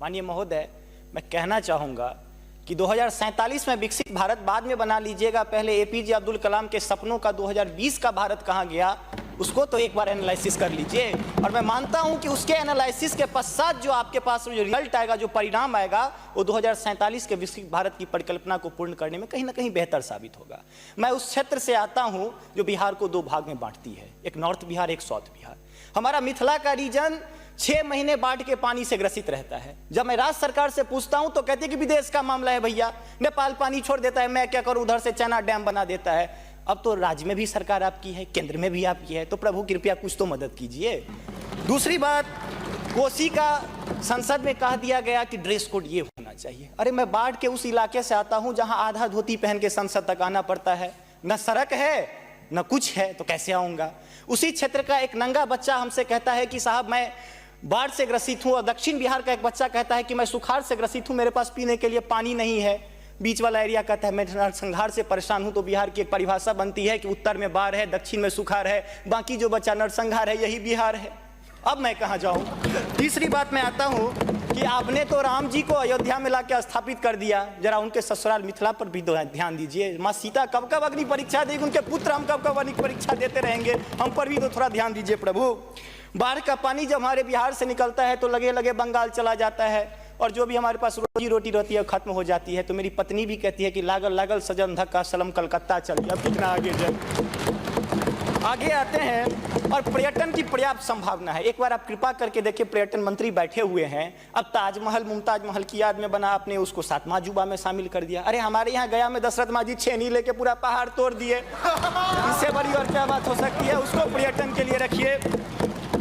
माननीय महोदय, मैं कहना चाहूँगा कि 2047 में विकसित भारत बाद में बना लीजिएगा, पहले एपीजे अब्दुल कलाम के सपनों का 2020 का भारत कहाँ गया उसको तो एक बार एनालिसिस कर लीजिए। और मैं मानता हूं कि उसके एनालिसिस के पश्चात जो आपके पास जो रिजल्ट आएगा, जो परिणाम आएगा, वो 2047 के विकसित भारत की परिकल्पना को पूर्ण करने में कहीं ना कहीं बेहतर साबित होगा। मैं उस क्षेत्र से आता हूं जो बिहार को दो भाग में बांटती है, एक नॉर्थ बिहार, एक साउथ बिहार। हमारा मिथिला का रीजन 6 महीने बाढ़ के पानी से ग्रसित रहता है। जब मैं राज्य सरकार से पूछता हूं तो कहते हैं कि विदेश का मामला है भैया, नेपाल पानी छोड़ देता है, मैं क्या करूं, उधर से चना डैम बना देता है। अब तो राज्य में भी सरकार आपकी है, केंद्र में भी आपकी है, तो प्रभु कृपया कुछ तो मदद कीजिए। दूसरी बात, कोसी का संसद में कह दिया गया कि ड्रेस कोड ये होना चाहिए। अरे मैं बाढ़ के उस इलाके से आता हूं जहां आधा धोती पहन के संसद तक आना पड़ता है, न सड़क है न कुछ है, तो कैसे आऊंगा। उसी क्षेत्र का एक नंगा बच्चा हमसे कहता है कि साहब मैं बाढ़ से ग्रसित हूं, और दक्षिण बिहार का एक बच्चा कहता है कि मैं सुखाड़ से ग्रसित हूं, मेरे पास पीने के लिए पानी नहीं है। बीच वाला एरिया कहता है मैं नरसंहार से परेशान हूं। तो बिहार की एक परिभाषा बनती है कि उत्तर में बाढ़ है, दक्षिण में सुखाड़ है, बाकी जो बचा नरसंहार है, यही बिहार है। अब मैं कहां जाऊं। तीसरी बात मैं आता हूं कि आपने तो राम जी को अयोध्या में लाकर स्थापित कर दिया, जरा उनके ससुराल मिथिला पर भी ध्यान दीजिए। माँ सीता कब कब अग्नि परीक्षा देगी, उनके पुत्र हम कब कब अग्नि परीक्षा देते रहेंगे, हम पर भी तो थोड़ा ध्यान दीजिए प्रभु। बाढ़ का पानी जब हमारे बिहार से निकलता है तो लगे लगे बंगाल चला जाता है, और जो भी हमारे पास रोजी रोटी रहती है खत्म हो जाती है। तो मेरी पत्नी भी कहती है कि लागल लागल सजन धक्का सलम कलकत्ता चलिए, अब कितना आगे जाए। आगे आते हैं, और पर्यटन की पर्याप्त संभावना है। एक बार आप कृपा करके देखिए, पर्यटन मंत्री बैठे हुए हैं, अब ताजमहल मुमताज महल की याद में बना, आपने उसको 7वां अजूबा में शामिल कर दिया। अरे हमारे यहाँ गया में दशरथ मांझी छेनी लेके पूरा पहाड़ तोड़ दिए, इससे बड़ी और क्या बात हो सकती है। उसको पर्यटन के लिए रखिए।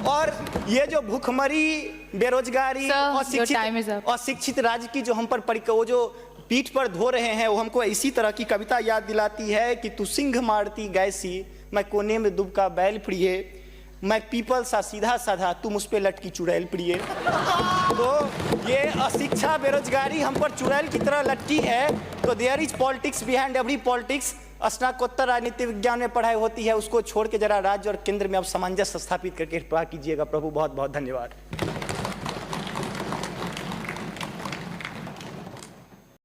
और ये जो भूखमरी, बेरोजगारी, अशिक्षित राज्य की जो हम पर वो जो पीठ पर धो रहे हैं, वो हमको इसी तरह की कविता याद दिलाती है कि तू सिंह मारती गैसी, मैं कोने में दुबका बैल प्रिय, मैं पीपल सा सीधा साधा, तुम उस पे लटकी चुड़ैल प्रिय। तो ये अशिक्षा, बेरोजगारी हम पर चुड़ैल की तरह लटकी है। तो there is politics behind every politics. स्नातकोत्तर राजनीति विज्ञान में पढ़ाई होती है, उसको छोड़ के जरा राज्य और केंद्र में अब सामंजस्य स्थापित करके कृपा कीजिएगा प्रभु। बहुत बहुत धन्यवाद।